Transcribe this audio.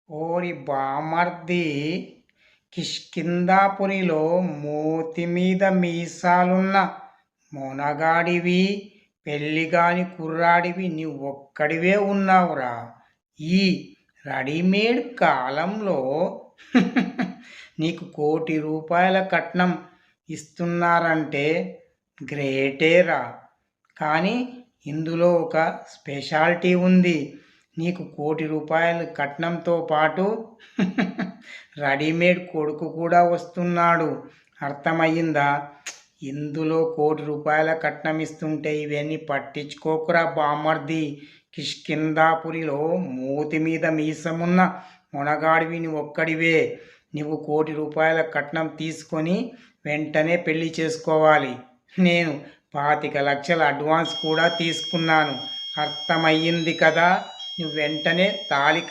ఓరి బామర్ది! కిష్కింధాపురిలో మూతిమీద మీసాలున్న మొనగాడివి, పెళ్ళిగాని కుర్రాడివి నీవొక్కడివే ఉన్నావురా! ఈ రెడీమేడ్ కాలంలో నీకు ₹1,00,00,000 కట్నం ఇస్తున్నారంటే గ్రేటేరా! కానీ ఇందులో ఒక స్పెషాలిటీ ఉంది. నీకు ₹1,00,00,000 కట్నంతో పాటు రెడీమేడ్ కొడుకు కూడా వస్తున్నాడు. అర్థమయ్యిందా? ఇందులో ₹1,00,00,000 కట్నం ఇస్తుంటే ఇవన్నీ పట్టించుకోకురా బామర్ది. కిష్కింధాపురిలో మూతి మీద మీసమున్న మొనగాడివి నువ్వొక్కడివే. నువ్వు ₹1,00,00,000 కట్నం తీసుకొని వెంటనే పెళ్లి చేసుకోవాలి. నేను 25,00,000 అడ్వాన్స్ కూడా తీసుకున్నాను. అర్థమయ్యింది కదా! నువ్వు వెంటనే తాళి